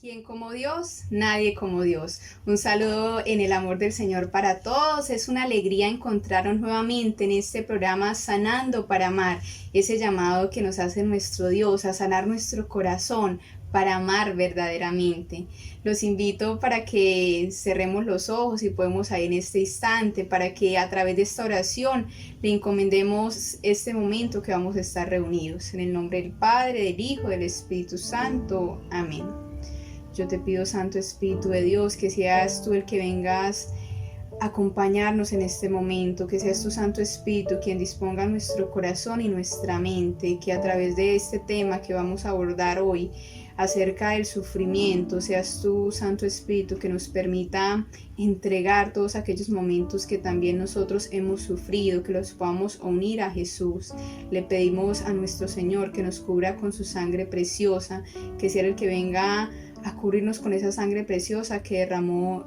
¿Quién como Dios? Nadie como Dios. Un saludo en el amor del Señor para todos. Es una alegría encontrarnos nuevamente en este programa Sanando para Amar. Ese llamado que nos hace nuestro Dios a sanar nuestro corazón para amar verdaderamente. Los invito para que cerremos los ojos y podemos ahí en este instante, para que a través de esta oración le encomendemos este momento que vamos a estar reunidos. En el nombre del Padre, del Hijo, del Espíritu Santo. Amén. Yo te pido, Santo Espíritu de Dios, que seas tú el que vengas a acompañarnos en este momento, que seas tu Santo Espíritu quien disponga nuestro corazón y nuestra mente, que a través de este tema que vamos a abordar hoy acerca del sufrimiento, seas tú, Santo Espíritu, que nos permita entregar todos aquellos momentos que también nosotros hemos sufrido, que los podamos unir a Jesús. Le pedimos a nuestro Señor que nos cubra con su sangre preciosa, que sea el que venga a cubrirnos con esa sangre preciosa que derramó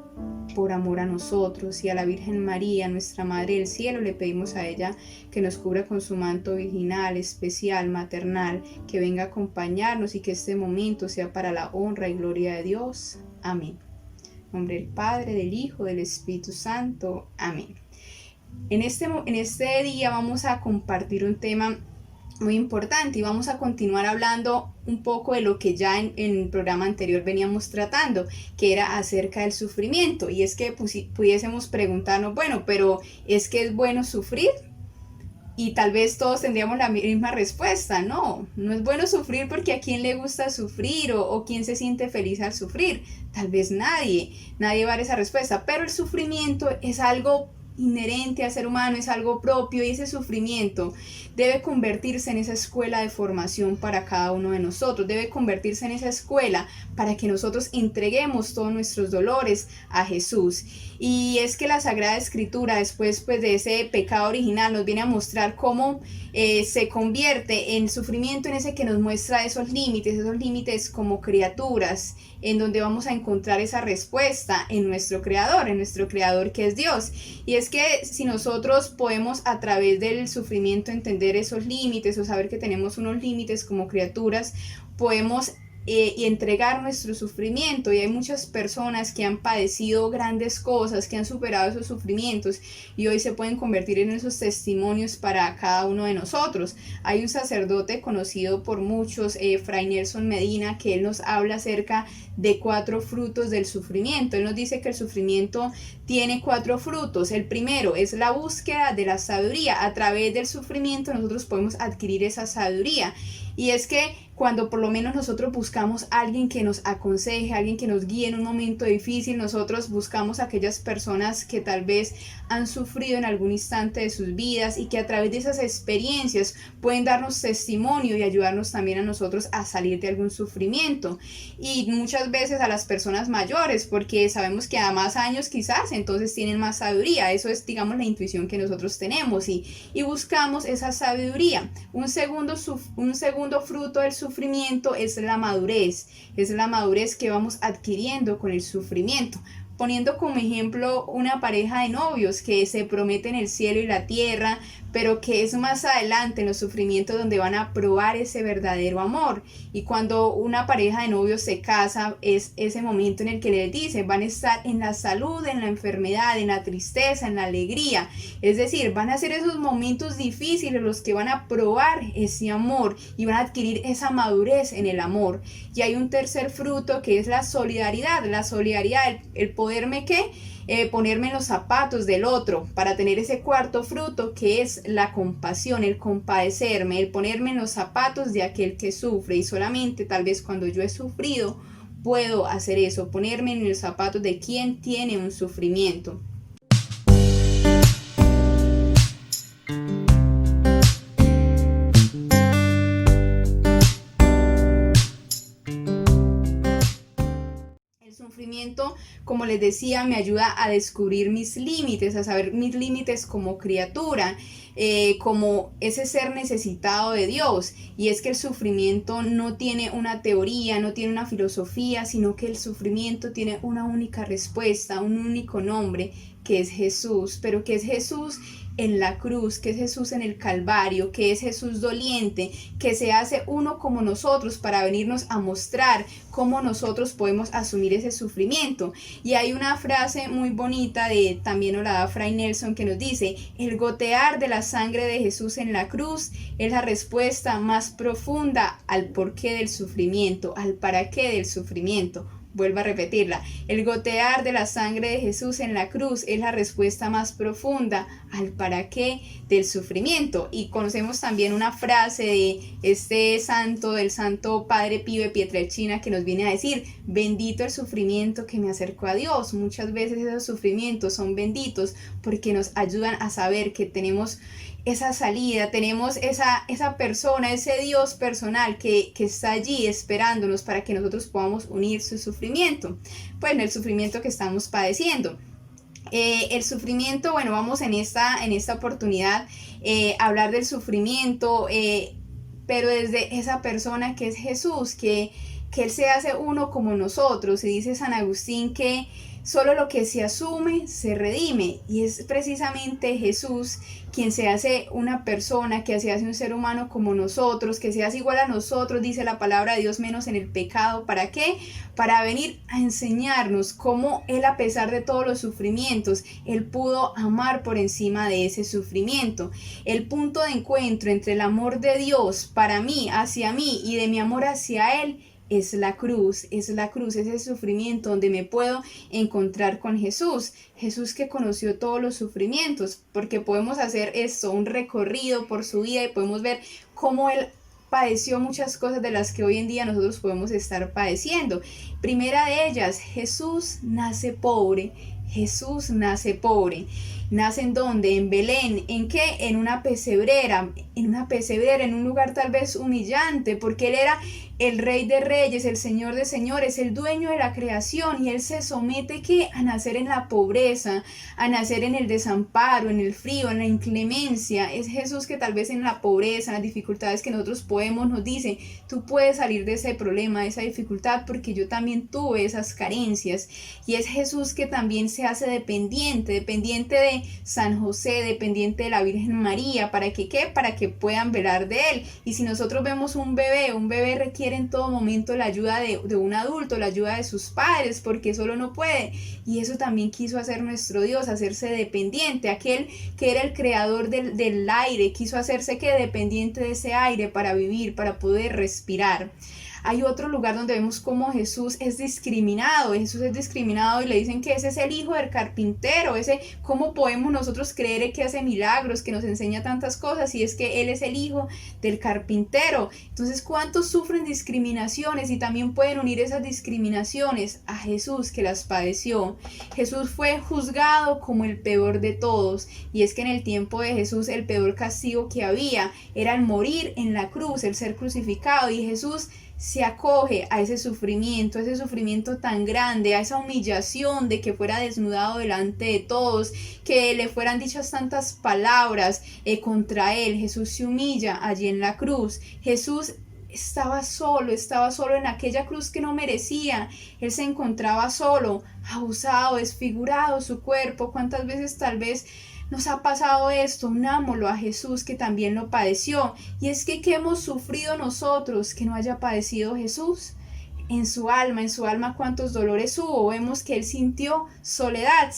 por amor a nosotros, y a la Virgen María, nuestra Madre del Cielo, le pedimos a ella que nos cubra con su manto virginal, especial, maternal, que venga a acompañarnos y que este momento sea para la honra y gloria de Dios. Amén. En nombre del Padre, del Hijo, del Espíritu Santo. Amén. En este día vamos a compartir un tema muy importante y vamos a continuar hablando un poco de lo que ya en el programa anterior veníamos tratando, que era acerca del sufrimiento. Y es que pudiésemos preguntarnos, bueno, pero ¿es que es bueno sufrir? Y tal vez todos tendríamos la misma respuesta. No, no es bueno sufrir, porque ¿a quién le gusta sufrir o quién se siente feliz al sufrir? Tal vez nadie va a dar esa respuesta, pero el sufrimiento es algo inherente al ser humano, es algo propio, y ese sufrimiento debe convertirse en esa escuela de formación para cada uno de nosotros, debe convertirse en esa escuela para que nosotros entreguemos todos nuestros dolores a Jesús. Y es que la Sagrada Escritura, después de ese pecado original, nos viene a mostrar cómo se convierte en sufrimiento, en ese que nos muestra esos límites como criaturas, en donde vamos a encontrar esa respuesta en nuestro Creador que es Dios. Y es que si nosotros podemos a través del sufrimiento entender esos límites, o saber que tenemos unos límites como criaturas, podemos y entregar nuestro sufrimiento. Y hay muchas personas que han padecido grandes cosas, que han superado esos sufrimientos, y hoy se pueden convertir en esos testimonios para cada uno de nosotros. Hay un sacerdote conocido por muchos, Fray Nelson Medina, que él nos habla acerca de 4 frutos del sufrimiento. Él nos dice que el sufrimiento tiene 4 frutos. El primero es la búsqueda de la sabiduría. A través del sufrimiento nosotros podemos adquirir esa sabiduría. Y es que cuando por lo menos nosotros buscamos a alguien que nos aconseje, a alguien que nos guíe en un momento difícil, nosotros buscamos a aquellas personas que tal vez han sufrido en algún instante de sus vidas y que a través de esas experiencias pueden darnos testimonio y ayudarnos también a nosotros a salir de algún sufrimiento. Y muchas veces a las personas mayores, porque sabemos que a más años quizás entonces tienen más sabiduría. Eso es, digamos, la intuición que nosotros tenemos, y buscamos esa sabiduría. Un segundo fruto del sufrimiento es la madurez que vamos adquiriendo con el sufrimiento. Poniendo como ejemplo una pareja de novios que se prometen el cielo y la tierra, pero que es más adelante en los sufrimientos donde van a probar ese verdadero amor. Y cuando una pareja de novios se casa, es ese momento en el que les dicen, van a estar en la salud, en la enfermedad, en la tristeza, en la alegría. Es decir, van a ser esos momentos difíciles los que van a probar ese amor y van a adquirir esa madurez en el amor. Y hay un tercer fruto que es la solidaridad, el poderme ponerme en los zapatos del otro, para tener ese cuarto fruto que es la compasión, el compadecerme, el ponerme en los zapatos de aquel que sufre. Y solamente tal vez cuando yo he sufrido puedo hacer eso, ponerme en los zapatos de quien tiene un sufrimiento. Sufrimiento, como les decía, me ayuda a descubrir mis límites, a saber mis límites como criatura, como ese ser necesitado de Dios. Y es que el sufrimiento no tiene una teoría, no tiene una filosofía, sino que el sufrimiento tiene una única respuesta, un único nombre, que es Jesús. Pero que es Jesús en la cruz, que es Jesús en el Calvario, que es Jesús doliente, que se hace uno como nosotros para venirnos a mostrar cómo nosotros podemos asumir ese sufrimiento. Y hay una frase muy bonita también nos la da Fray Nelson, que nos dice: el gotear de la sangre de Jesús en la cruz es la respuesta más profunda al porqué del sufrimiento, al para qué del sufrimiento. Vuelvo a repetirla: el gotear de la sangre de Jesús en la cruz es la respuesta más profunda al para qué del sufrimiento. Y conocemos también una frase de este santo, del Santo Padre Pío de Pietrelcina, que nos viene a decir: bendito el sufrimiento que me acercó a Dios. Muchas veces esos sufrimientos son benditos porque nos ayudan a saber que tenemos esa salida, tenemos esa persona, ese Dios personal que está allí esperándonos para que nosotros podamos unir su sufrimiento, pues el sufrimiento que estamos padeciendo. El sufrimiento, bueno, vamos en esta oportunidad a hablar del sufrimiento, pero desde esa persona que es Jesús, que Él se hace uno como nosotros. Y dice San Agustín que solo lo que se asume se redime, y es precisamente Jesús quien se hace una persona, que se hace un ser humano como nosotros, que se hace igual a nosotros, dice la palabra de Dios, menos en el pecado. ¿Para qué? Para venir a enseñarnos cómo Él, a pesar de todos los sufrimientos, Él pudo amar por encima de ese sufrimiento. El punto de encuentro entre el amor de Dios para mí, hacia mí, y de mi amor hacia Él, es la cruz, es ese sufrimiento donde me puedo encontrar con Jesús, Jesús que conoció todos los sufrimientos, porque podemos hacer esto, un recorrido por su vida, y podemos ver cómo Él padeció muchas cosas de las que hoy en día nosotros podemos estar padeciendo. Primera de ellas, Jesús nace pobre. Jesús nace pobre. ¿Nace en dónde? En Belén. ¿En qué? En una pesebrera, en un lugar tal vez humillante, porque Él era el Rey de Reyes, el Señor de Señores, el dueño de la creación, y Él se somete ¿qué? A nacer en la pobreza, a nacer en el desamparo, en el frío, en la inclemencia. Es Jesús que tal vez en la pobreza, en las dificultades que nosotros podemos, nos dice: tú puedes salir de ese problema, de esa dificultad, porque yo también tuve esas carencias. Y es Jesús que también se hace dependiente de San José, dependiente de la Virgen María. ¿Para que qué? Para que puedan velar de Él. Y si nosotros vemos un bebé requiere en todo momento la ayuda de un adulto, la ayuda de sus padres, porque solo no puede. Y eso también quiso hacer nuestro Dios, hacerse dependiente. Aquel que era el creador del aire, quiso hacerse que dependiente de ese aire para vivir, para poder respirar. Hay otro lugar donde vemos cómo Jesús es discriminado. Jesús es discriminado y le dicen que ese es el hijo del carpintero. ¿Cómo podemos nosotros creer que hace milagros, que nos enseña tantas cosas, si es que Él es el hijo del carpintero? Entonces, ¿cuántos sufren discriminaciones? Y también pueden unir esas discriminaciones a Jesús, que las padeció. Jesús fue juzgado como el peor de todos. Y es que en el tiempo de Jesús el peor castigo que había era el morir en la cruz, el ser crucificado. Y Jesús se acoge a ese sufrimiento tan grande, a esa humillación de que fuera desnudado delante de todos, que le fueran dichas tantas palabras contra Él. Jesús se humilla allí en la cruz. Jesús estaba solo en aquella cruz que no merecía. Él se encontraba solo, abusado, desfigurado su cuerpo. ¿Cuántas veces tal vez nos ha pasado esto? Unámoslo a Jesús, que también lo padeció. Y es que ¿qué hemos sufrido nosotros que no haya padecido Jesús? En su alma cuántos dolores hubo. Vemos que Él sintió soledad.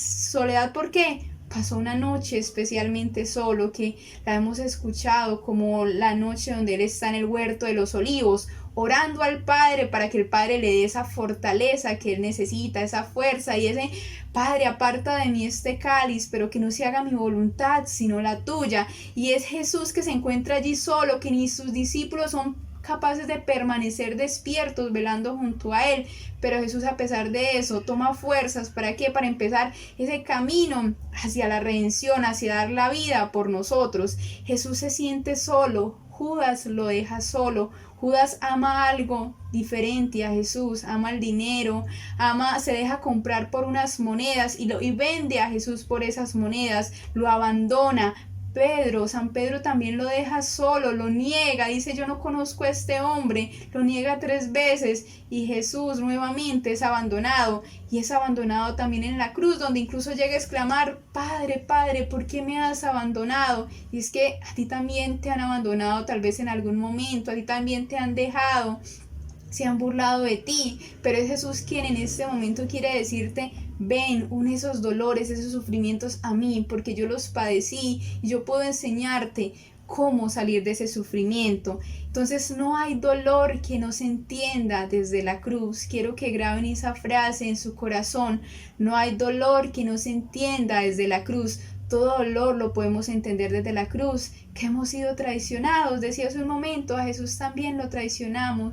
¿Por qué? Pasó una noche especialmente solo, que la hemos escuchado como la noche donde Él está en el huerto de los olivos, orando al Padre para que el Padre le dé esa fortaleza que Él necesita, esa fuerza, y ese: Padre, aparta de mí este cáliz, pero que no se haga mi voluntad sino la tuya. Y es Jesús que se encuentra allí solo, que ni sus discípulos son capaces de permanecer despiertos velando junto a Él, pero Jesús, a pesar de eso, toma fuerzas. ¿Para qué? Para empezar ese camino hacia la redención, hacia dar la vida por nosotros. Jesús se siente solo. Judas lo deja solo. Judas ama algo diferente a Jesús, ama el dinero, se deja comprar por unas monedas y vende a Jesús por esas monedas, lo abandona. Pedro, San Pedro también lo deja solo, lo niega, dice yo no conozco a este hombre, lo niega 3 veces y Jesús nuevamente es abandonado y es abandonado también en la cruz, donde incluso llega a exclamar, Padre, Padre, ¿por qué me has abandonado? Y es que a ti también te han abandonado tal vez en algún momento, a ti también te han dejado, se han burlado de ti, pero es Jesús quien en este momento quiere decirte, ven, une esos dolores, esos sufrimientos a mí, porque yo los padecí y yo puedo enseñarte cómo salir de ese sufrimiento. Entonces no hay dolor que no se entienda desde la cruz. Quiero que graben esa frase en su corazón. No hay dolor que no se entienda desde la cruz. Todo dolor lo podemos entender desde la cruz, que hemos sido traicionados. Decía hace un momento, a Jesús también lo traicionaron,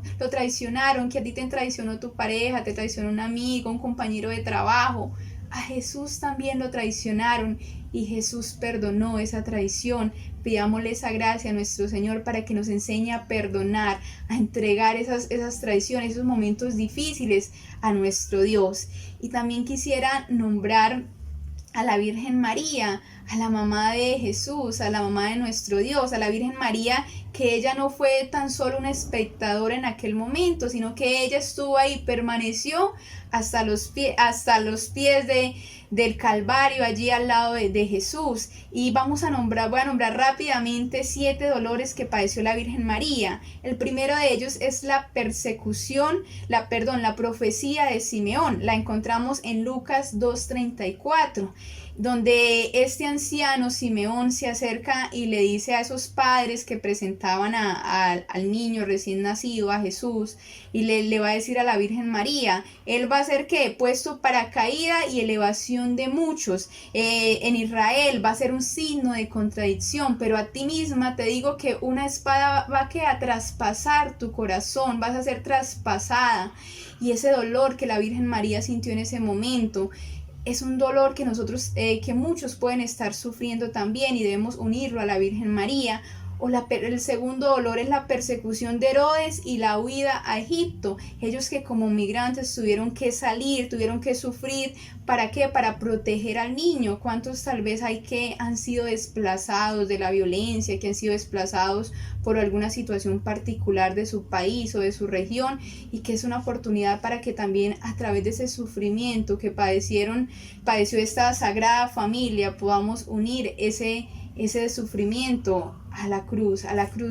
que a ti te traicionó tu pareja, te traicionó un amigo, un compañero de trabajo. A Jesús también lo traicionaron y Jesús perdonó esa traición. Pidámosle esa gracia a nuestro Señor para que nos enseñe a perdonar, a entregar esas traiciones, esos momentos difíciles a nuestro Dios. Y también quisiera nombrar a la Virgen María, a la mamá de Jesús, a la mamá de nuestro Dios, a la Virgen María, que ella no fue tan solo una espectadora en aquel momento, sino que ella estuvo ahí, permaneció hasta los pies del Calvario, allí al lado de Jesús. Y voy a nombrar rápidamente 7 dolores que padeció la Virgen María. El primero de ellos es la persecución, la profecía de Simeón. La encontramos en Lucas 2:34. Donde este anciano Simeón se acerca y le dice a esos padres que presentaban al niño recién nacido, a Jesús, y le va a decir a la Virgen María, él va a ser ¿qué? Puesto para caída y elevación de muchos. En Israel va a ser un signo de contradicción, pero a ti misma te digo que una espada va a traspasar tu corazón, vas a ser traspasada. Y ese dolor que la Virgen María sintió en ese momento, es un dolor que que muchos pueden estar sufriendo también y debemos unirlo a la Virgen María. El segundo dolor es la persecución de Herodes y la huida a Egipto. Ellos que como migrantes tuvieron que salir, tuvieron que sufrir. ¿Para qué? Para proteger al niño. ¿Cuántos tal vez hay que han sido desplazados de la violencia, que han sido desplazados por alguna situación particular de su país o de su región, y que es una oportunidad para que también a través de ese sufrimiento que padeció esta sagrada familia, podamos unir ese sufrimiento a la cruz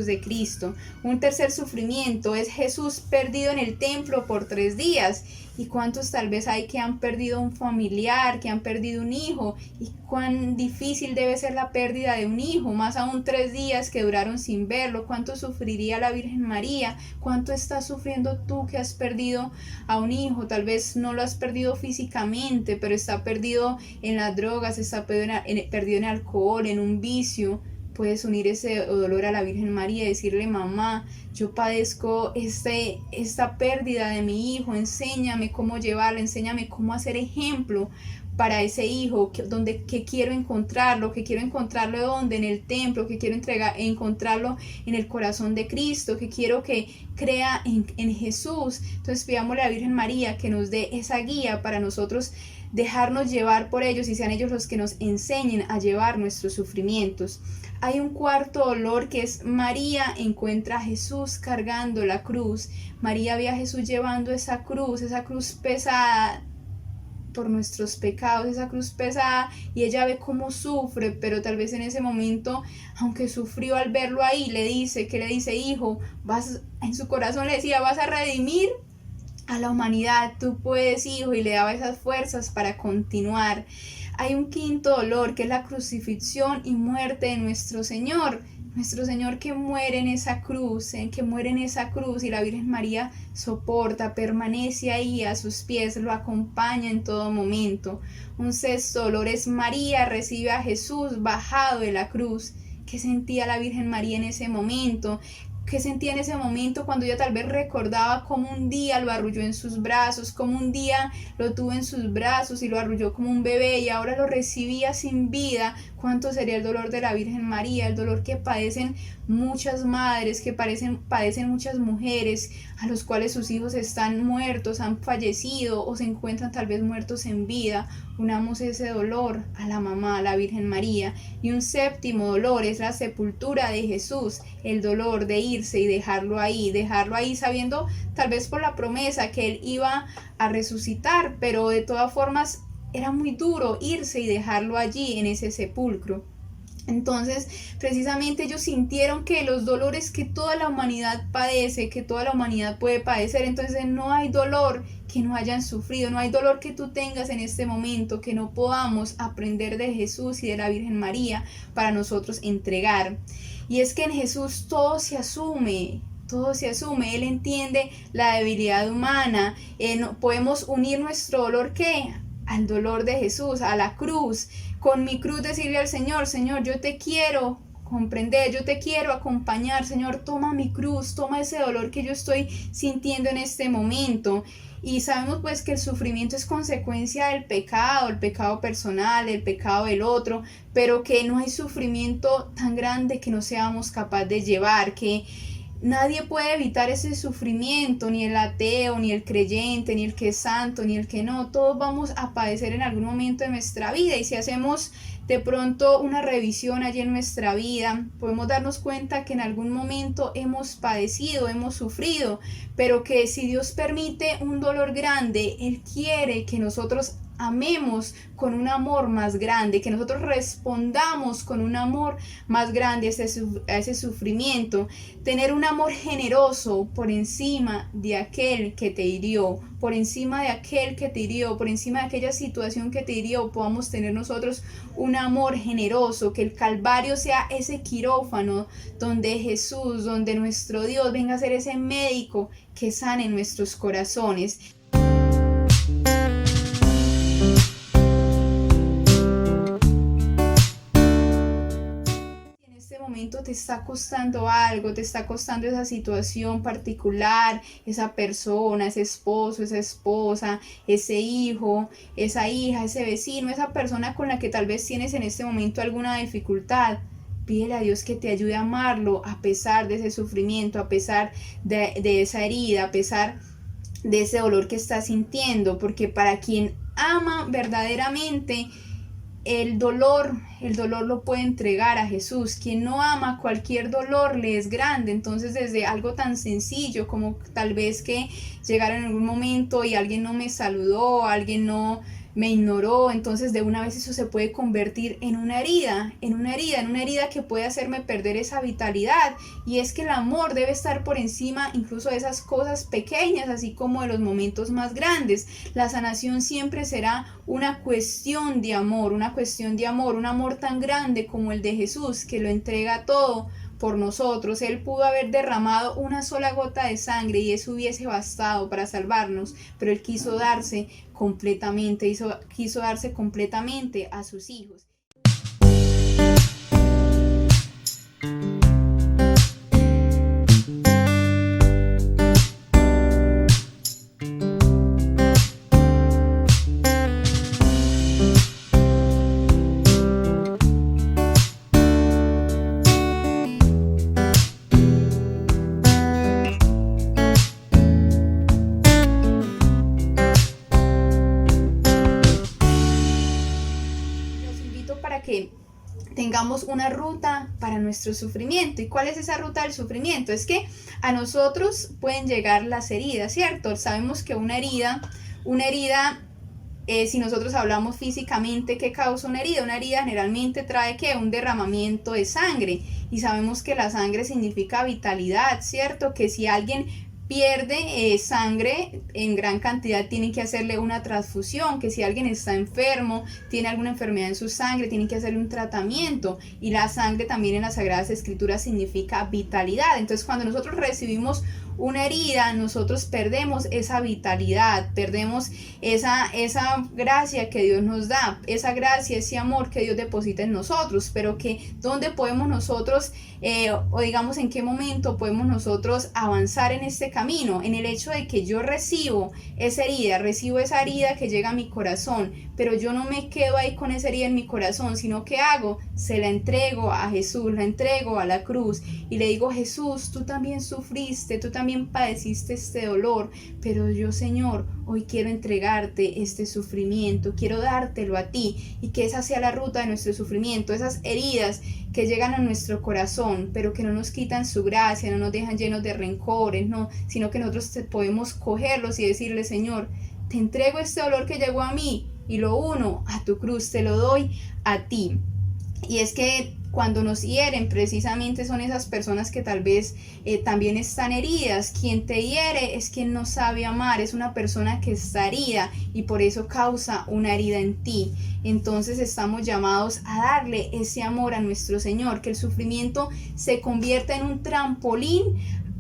de Cristo? Un tercer sufrimiento es Jesús perdido en el templo por 3 días. ¿Y cuántos tal vez hay que han perdido un familiar, que han perdido un hijo? Y cuán difícil debe ser la pérdida de un hijo, más aún 3 días que duraron sin verlo. ¿Cuánto sufriría la Virgen María? ¿Cuánto estás sufriendo tú que has perdido a un hijo? Tal vez no lo has perdido físicamente, pero está perdido en las drogas, está perdido en alcohol, en un vicio. Puedes unir ese dolor a la Virgen María y decirle, mamá, yo padezco esta pérdida de mi hijo, enséñame cómo llevarlo, enséñame cómo hacer ejemplo para ese hijo, que quiero encontrarlo ¿dónde? En el templo, que quiero encontrarlo en el corazón de Cristo, que quiero que crea en Jesús. Entonces pidámosle a la Virgen María que nos dé esa guía para nosotros dejarnos llevar por ellos y sean ellos los que nos enseñen a llevar nuestros sufrimientos. Hay un cuarto dolor que es María encuentra a Jesús cargando la cruz. María ve a Jesús llevando esa cruz pesada por nuestros pecados, esa cruz pesada, y ella ve cómo sufre, pero tal vez en ese momento, aunque sufrió al verlo ahí, le dice, hijo, en su corazón le decía, vas a redimir a la humanidad, tú puedes, hijo, y le daba esas fuerzas para continuar. Hay un quinto dolor que es la crucifixión y muerte de nuestro Señor que muere en esa cruz, y la Virgen María soporta, permanece ahí a sus pies, lo acompaña en todo momento. Un sexto dolor es María recibe a Jesús bajado de la cruz. ¿Qué sentía la Virgen María en ese momento? qué sentía en ese momento cuando ella tal vez recordaba cómo un día lo arrulló en sus brazos, cómo un día lo tuvo en sus brazos y lo arrulló como un bebé y ahora lo recibía sin vida. ¿Cuánto sería el dolor de la Virgen María? El dolor que padecen muchas madres, que padecen muchas mujeres a los cuales sus hijos están muertos, han fallecido o se encuentran tal vez muertos en vida. Unamos ese dolor a la mamá, a la Virgen María. Y un séptimo dolor es la sepultura de Jesús, el dolor de irse y dejarlo ahí sabiendo tal vez por la promesa que él iba a resucitar, pero de todas formas era muy duro irse y dejarlo allí en ese sepulcro. Entonces, precisamente ellos sintieron que los dolores que toda la humanidad padece, que toda la humanidad puede padecer, entonces no hay dolor que no hayan sufrido, no hay dolor que tú tengas en este momento que no podamos aprender de Jesús y de la Virgen María para nosotros entregar. Y es que en Jesús todo se asume, Él entiende la debilidad humana, podemos unir nuestro dolor, ¿qué? Al dolor de Jesús, a la cruz, con mi cruz decirle al Señor, Señor, yo te quiero comprender, yo te quiero acompañar, Señor, toma mi cruz, toma ese dolor que yo estoy sintiendo en este momento. Y sabemos pues que el sufrimiento es consecuencia del pecado, el pecado personal, el pecado del otro, pero que no hay sufrimiento tan grande que no seamos capaces de llevar, que nadie puede evitar ese sufrimiento, ni el ateo, ni el creyente, ni el que es santo, ni el que no. Todos vamos a padecer en algún momento de nuestra vida, y si hacemos de pronto una revisión allí en nuestra vida, podemos darnos cuenta que en algún momento hemos padecido, hemos sufrido, pero que si Dios permite un dolor grande, Él quiere que nosotros amemos con un amor más grande, que nosotros respondamos con un amor más grande a ese sufrimiento, tener un amor generoso por encima de aquel que te hirió, por encima de aquel que te hirió, por encima de aquella situación que te hirió, podamos tener nosotros un amor generoso, que el Calvario sea ese quirófano donde Jesús, donde nuestro Dios venga a ser ese médico que sane nuestros corazones. Te está costando algo, te está costando esa situación particular, esa persona, ese esposo, esa esposa, ese hijo, esa hija, ese vecino, esa persona con la que tal vez tienes en este momento alguna dificultad. Pídele a Dios que te ayude a amarlo a pesar de ese sufrimiento, a pesar de esa herida, a pesar de ese dolor que estás sintiendo, porque para quien ama verdaderamente, el dolor lo puede entregar a Jesús. Quien no ama, cualquier dolor le es grande. Entonces, desde algo tan sencillo como tal vez que llegaron en algún momento y alguien no me saludó, alguien no me ignoró, entonces de una vez eso se puede convertir en una herida que puede hacerme perder esa vitalidad. Y es que el amor debe estar por encima incluso de esas cosas pequeñas, así como de los momentos más grandes. La sanación siempre será una cuestión de amor, un amor tan grande como el de Jesús, que lo entrega todo por nosotros. Él pudo haber derramado una sola gota de sangre y eso hubiese bastado para salvarnos, pero Él quiso darse completamente, quiso darse completamente a sus hijos. Que tengamos una ruta para nuestro sufrimiento. ¿Y cuál es esa ruta del sufrimiento? Es que a nosotros pueden llegar las heridas, ¿cierto? Sabemos que una herida, si nosotros hablamos físicamente, ¿qué causa una herida? Una herida generalmente trae ¿qué? Un derramamiento de sangre, y sabemos que la sangre significa vitalidad, ¿cierto? Que si alguien pierde sangre en gran cantidad, tienen que hacerle una transfusión, que si alguien está enfermo, tiene alguna enfermedad en su sangre, tienen que hacerle un tratamiento. Y la sangre también en las Sagradas Escrituras significa vitalidad. Entonces, cuando nosotros recibimos una herida, nosotros perdemos esa vitalidad, perdemos esa gracia que Dios nos da, esa gracia, ese amor que Dios deposita en nosotros, pero que ¿dónde podemos nosotros, o digamos en qué momento podemos nosotros avanzar en este camino? En el hecho de que yo recibo esa herida que llega a mi corazón, pero yo no me quedo ahí con esa herida en mi corazón, sino que hago, se la entrego a Jesús, la entrego a la cruz y le digo: Jesús, tú también sufriste, tú también padeciste este dolor, pero yo, Señor, hoy quiero entregarte este sufrimiento, quiero dártelo a ti, y que esa sea la ruta de nuestro sufrimiento, esas heridas que llegan a nuestro corazón, pero que no nos quitan su gracia, no nos dejan llenos de rencores, no, sino que nosotros podemos cogerlos y decirle: Señor, te entrego este dolor que llegó a mí y lo uno a tu cruz, te lo doy a ti. Y es que cuando nos hieren, precisamente son esas personas que tal vez también están heridas. Quien te hiere es quien no sabe amar, es una persona que está herida y por eso causa una herida en ti. Entonces estamos llamados a darle ese amor a nuestro Señor, que el sufrimiento se convierta en un trampolín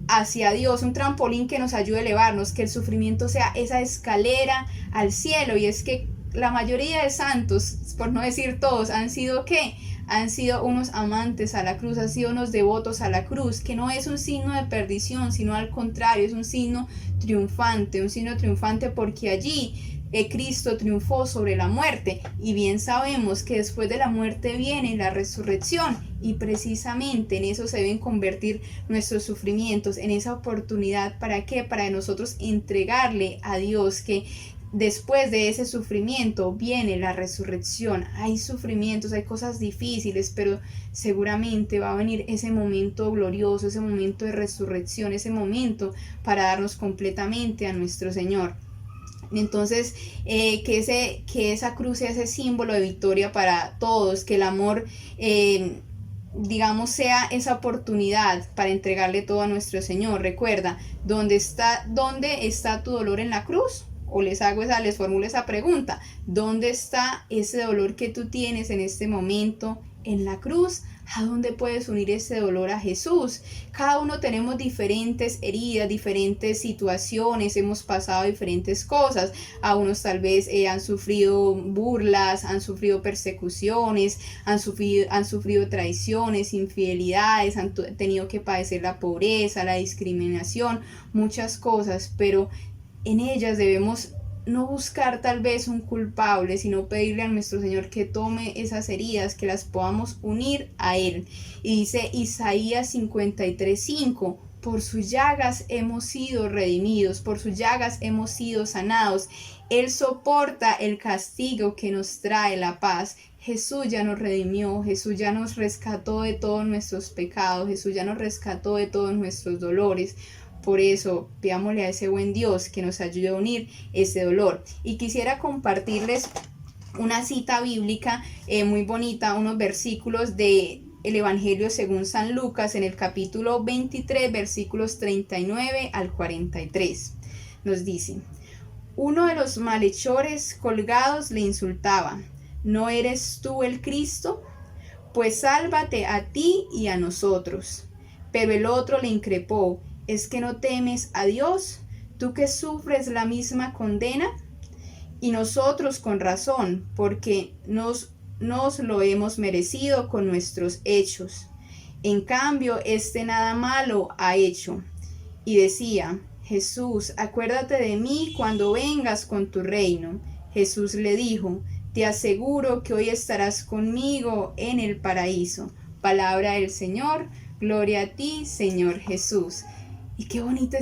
hacia Dios, un trampolín que nos ayude a elevarnos, que el sufrimiento sea esa escalera al cielo. Y es que la mayoría de santos, por no decir todos, han sido ¿qué? Han sido unos amantes a la cruz, han sido unos devotos a la cruz, que no es un signo de perdición, sino al contrario, es un signo triunfante porque allí Cristo triunfó sobre la muerte, y bien sabemos que después de la muerte viene la resurrección, y precisamente en eso se deben convertir nuestros sufrimientos, en esa oportunidad. ¿Para qué? Para nosotros entregarle a Dios que después de ese sufrimiento viene la resurrección. Hay sufrimientos, hay cosas difíciles, pero seguramente va a venir ese momento glorioso, ese momento de resurrección, ese momento para darnos completamente a nuestro Señor. Entonces, que esa cruz sea ese símbolo de victoria para todos, que el amor, digamos, sea esa oportunidad para entregarle todo a nuestro Señor. Recuerda, ¿dónde está tu dolor en la cruz? O les formulo esa pregunta: ¿dónde está ese dolor que tú tienes en este momento en la cruz? ¿A dónde puedes unir ese dolor a Jesús? Cada uno tenemos diferentes heridas, diferentes situaciones, hemos pasado diferentes cosas. A unos tal vez han sufrido burlas, han sufrido persecuciones, han sufrido traiciones, infidelidades, han tenido que padecer la pobreza, la discriminación, muchas cosas, pero en ellas debemos no buscar tal vez un culpable, sino pedirle a nuestro Señor que tome esas heridas, que las podamos unir a Él. Y dice Isaías 53:5: por sus llagas hemos sido redimidos, por sus llagas hemos sido sanados. Él soporta el castigo que nos trae la paz. Jesús ya nos redimió, Jesús ya nos rescató de todos nuestros pecados, Jesús ya nos rescató de todos nuestros dolores. Por eso, pidámosle a ese buen Dios que nos ayude a unir ese dolor. Y quisiera compartirles una cita bíblica muy bonita, unos versículos del Evangelio según San Lucas, en el capítulo 23, versículos 39 al 43. Nos dice: uno de los malhechores colgados le insultaba: ¿no eres tú el Cristo? Pues sálvate a ti y a nosotros. Pero el otro le increpó: ¿es que no temes a Dios, tú que sufres la misma condena? Y nosotros con razón, porque nos lo hemos merecido con nuestros hechos. En cambio, nada malo ha hecho. Y decía: Jesús, acuérdate de mí cuando vengas con tu reino. Jesús le dijo: te aseguro que hoy estarás conmigo en el paraíso. Palabra del Señor, gloria a ti, Señor Jesús. Y qué bonitos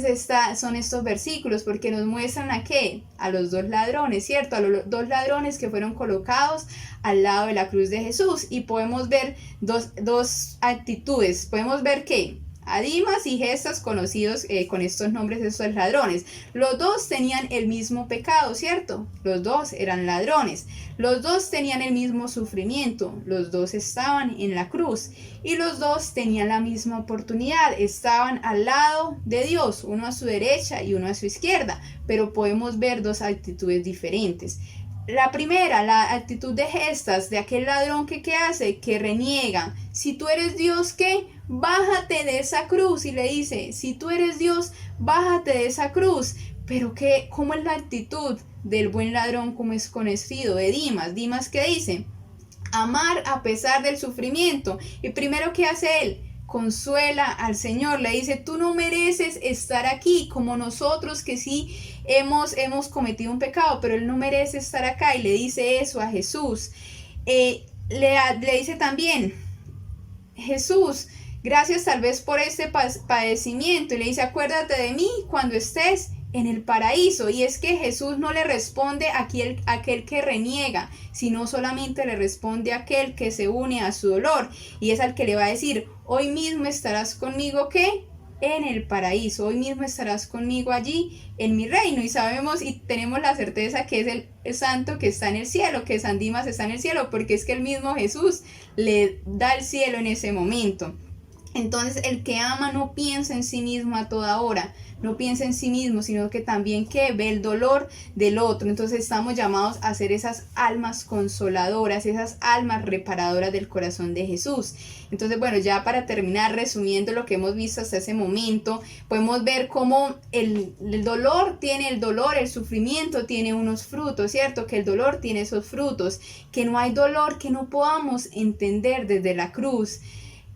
son estos versículos, porque nos muestran ¿a qué? A los dos ladrones, ¿cierto? A los dos ladrones que fueron colocados al lado de la cruz de Jesús. Y podemos ver dos actitudes. Podemos ver que a Dimas y Gestas, conocidos con estos nombres de estos ladrones, los dos tenían el mismo pecado, ¿cierto? Los dos eran ladrones, los dos tenían el mismo sufrimiento, los dos estaban en la cruz y los dos tenían la misma oportunidad, estaban al lado de Dios, uno a su derecha y uno a su izquierda, pero podemos ver dos actitudes diferentes. La primera, la actitud de Gestas, de aquel ladrón que ¿qué hace? Que reniega. Si tú eres Dios, ¿qué? bájate de esa cruz. Y le dice, si tú eres Dios, bájate de esa cruz. Pero ¿cómo es la actitud del buen ladrón, como es conocido, de Dimas? Dimas, ¿qué dice? Amar a pesar del sufrimiento. Y primero, ¿qué hace él? Consuela al Señor, le dice, tú no mereces estar aquí como nosotros que sí hemos cometido un pecado, pero él no merece estar acá, y le dice eso a Jesús. Le dice también, Jesús, gracias tal vez por este padecimiento, y le dice, acuérdate de mí cuando estés en el paraíso. Y es que Jesús no le responde a aquel que reniega, sino solamente le responde a aquel que se une a su dolor, y es al que le va a decir, hoy mismo estarás conmigo, ¿qué? En el paraíso, hoy mismo estarás conmigo allí en mi reino. Y sabemos y tenemos la certeza que es el santo que está en el cielo, que San Dimas está en el cielo, porque es que el mismo Jesús le da el cielo en ese momento. Entonces el que ama no piensa en sí mismo a toda hora, no piensa en sí mismo, sino que también que ve el dolor del otro. Entonces estamos llamados a ser esas almas consoladoras, esas almas reparadoras del corazón de Jesús. Entonces, bueno, ya para terminar, resumiendo lo que hemos visto hasta ese momento, podemos ver cómo el dolor, el sufrimiento tiene unos frutos, ¿cierto? Que el dolor tiene esos frutos, que no hay dolor que no podamos entender desde la cruz,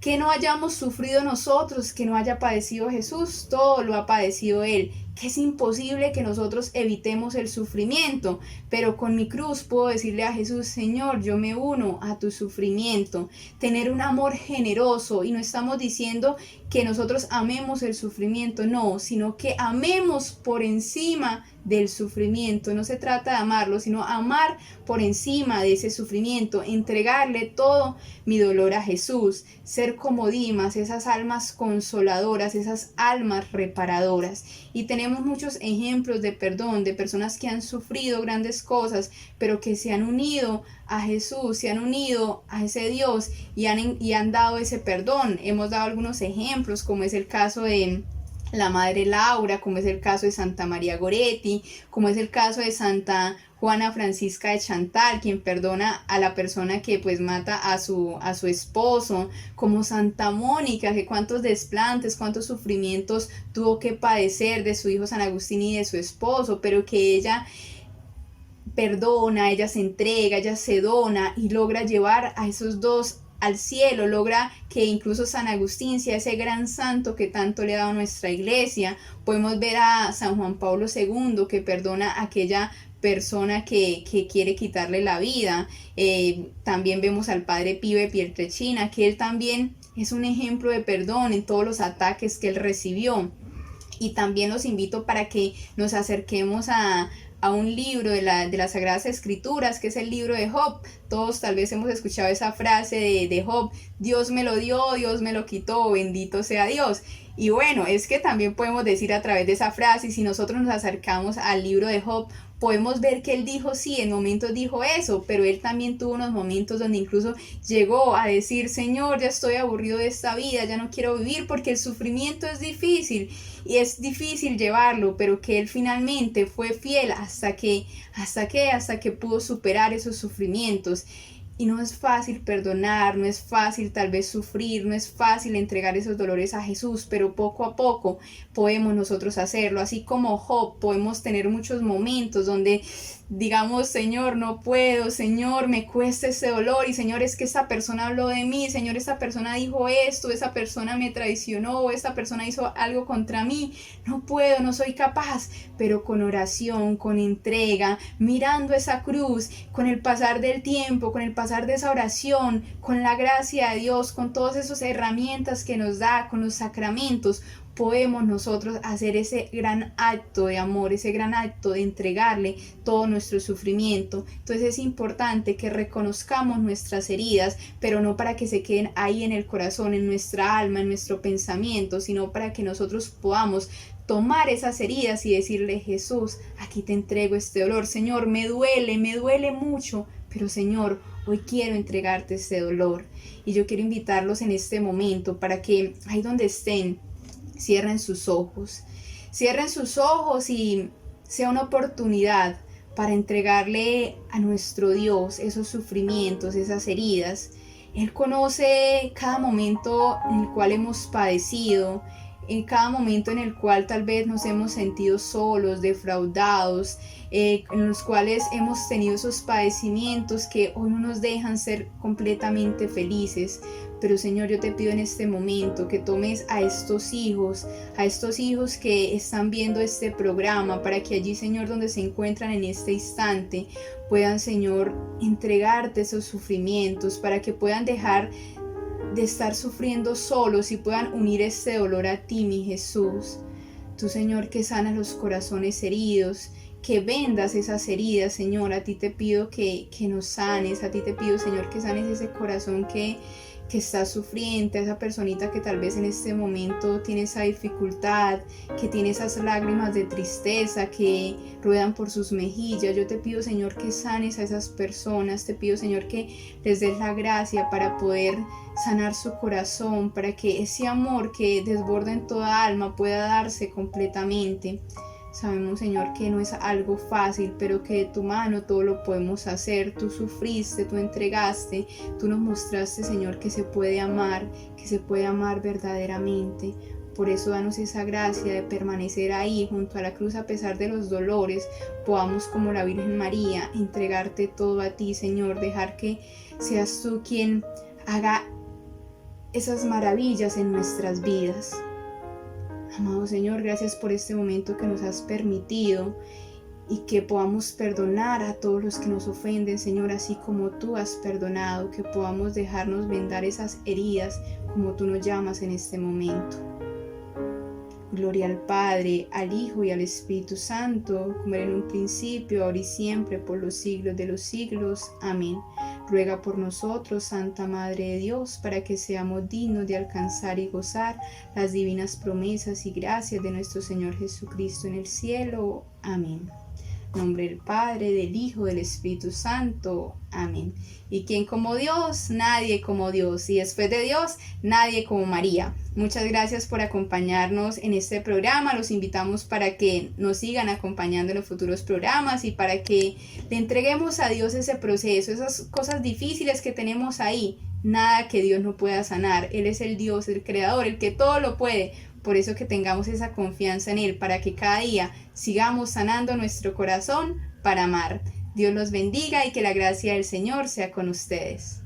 que no hayamos sufrido nosotros, que no haya padecido Jesús, todo lo ha padecido Él, que es imposible que nosotros evitemos el sufrimiento, pero con mi cruz puedo decirle a Jesús, Señor, yo me uno a tu sufrimiento, tener un amor generoso. Y no estamos diciendo que nosotros amemos el sufrimiento, no, sino que amemos por encima del sufrimiento. No se trata de amarlo, sino amar por encima de ese sufrimiento, entregarle todo mi dolor a Jesús, ser como Dimas, esas almas consoladoras, esas almas reparadoras. Y tenemos muchos ejemplos de perdón, de personas que han sufrido grandes cosas, pero que se han unido a Jesús, se han unido a ese Dios y han dado ese perdón. Hemos dado algunos ejemplos, como es el caso de la Madre Laura, como es el caso de Santa María Goretti, como es el caso de Santa Juana Francisca de Chantal, quien perdona a la persona que pues mata a su esposo, como Santa Mónica, que cuántos desplantes, cuántos sufrimientos tuvo que padecer de su hijo San Agustín y de su esposo, pero que ella perdona, ella se entrega, ella se dona y logra llevar a esos dos al cielo, logra que incluso San Agustín sea ese gran santo que tanto le ha dado a nuestra iglesia. Podemos ver a San Juan Pablo II, que perdona a aquella persona que quiere quitarle la vida. También vemos al Padre Pío de Pietrelcina, que él también es un ejemplo de perdón en todos los ataques que él recibió. Y también los invito para que nos acerquemos a un libro de las Sagradas Escrituras, que es el libro de Job. Todos tal vez hemos escuchado esa frase de Job, Dios me lo dio, Dios me lo quitó, bendito sea Dios. Y bueno, es que también podemos decir a través de esa frase, y si nosotros nos acercamos al libro de Job, podemos ver que él dijo, sí, en momentos dijo eso, pero él también tuvo unos momentos donde incluso llegó a decir, Señor, ya estoy aburrido de esta vida, ya no quiero vivir, porque el sufrimiento es difícil y es difícil llevarlo, pero que él finalmente fue fiel hasta que pudo superar esos sufrimientos. Y no es fácil perdonar, no es fácil tal vez sufrir, no es fácil entregar esos dolores a Jesús, pero poco a poco podemos nosotros hacerlo. Así como Job, podemos tener muchos momentos donde digamos, Señor, no puedo, Señor, me cuesta ese dolor, y Señor, es que esta persona habló de mí, Señor, esta persona dijo esto, esa persona me traicionó, esta persona hizo algo contra mí, no puedo, no soy capaz, pero con oración, con entrega, mirando esa cruz, con el pasar del tiempo, con el pasar de esa oración, con la gracia de Dios, con todas esas herramientas que nos da, con los sacramentos, podemos nosotros hacer ese gran acto de amor, ese gran acto de entregarle todo nuestro sufrimiento. Entonces es importante que reconozcamos nuestras heridas, pero no para que se queden ahí en el corazón, en nuestra alma, en nuestro pensamiento, sino para que nosotros podamos tomar esas heridas y decirle, Jesús, aquí te entrego este dolor, Señor, me duele mucho, pero Señor, hoy quiero entregarte este dolor. Y yo quiero invitarlos en este momento para que ahí donde estén, cierren sus ojos y sea una oportunidad para entregarle a nuestro Dios esos sufrimientos, esas heridas, Él conoce cada momento en el cual hemos padecido, en cada momento en el cual tal vez nos hemos sentido solos, defraudados, en los cuales hemos tenido esos padecimientos que hoy no nos dejan ser completamente felices. Pero Señor, yo te pido en este momento que tomes a estos hijos que están viendo este programa, para que allí, Señor, donde se encuentran en este instante, puedan, Señor, entregarte esos sufrimientos, para que puedan dejar de estar sufriendo solos y puedan unir este dolor a ti, mi Jesús. Tú, Señor, que sanas los corazones heridos, que vendas esas heridas, Señor. A ti te pido que nos sanes, a ti te pido, Señor, que sanes ese corazón que está sufriente, a esa personita que tal vez en este momento tiene esa dificultad, que tiene esas lágrimas de tristeza que ruedan por sus mejillas. Yo te pido, Señor, que sanes a esas personas. Te pido, Señor, que les des la gracia para poder sanar su corazón, para que ese amor que desborda en toda alma pueda darse completamente. Sabemos, Señor, que no es algo fácil, pero que de tu mano todo lo podemos hacer. Tú sufriste, tú entregaste, tú nos mostraste, Señor, que se puede amar verdaderamente. Por eso danos esa gracia de permanecer ahí junto a la cruz a pesar de los dolores. Podamos, como la Virgen María, entregarte todo a ti, Señor. Dejar que seas tú quien haga esas maravillas en nuestras vidas. Amado Señor, gracias por este momento que nos has permitido y que podamos perdonar a todos los que nos ofenden, Señor, así como tú has perdonado, que podamos dejarnos vendar esas heridas como tú nos llamas en este momento. Gloria al Padre, al Hijo y al Espíritu Santo, como era en un principio, ahora y siempre, por los siglos de los siglos. Amén. Ruega por nosotros, Santa Madre de Dios, para que seamos dignos de alcanzar y gozar las divinas promesas y gracias de nuestro Señor Jesucristo en el cielo. Amén. En nombre del Padre, del Hijo, del Espíritu Santo. Amén. ¿Y quién como Dios? Nadie como Dios. Y después de Dios, nadie como María. Muchas gracias por acompañarnos en este programa. Los invitamos para que nos sigan acompañando en los futuros programas y para que le entreguemos a Dios ese proceso, esas cosas difíciles que tenemos ahí. Nada que Dios no pueda sanar. Él es el Dios, el Creador, el que todo lo puede. Por eso que tengamos esa confianza en Él, para que cada día sigamos sanando nuestro corazón para amar. Dios los bendiga y que la gracia del Señor sea con ustedes.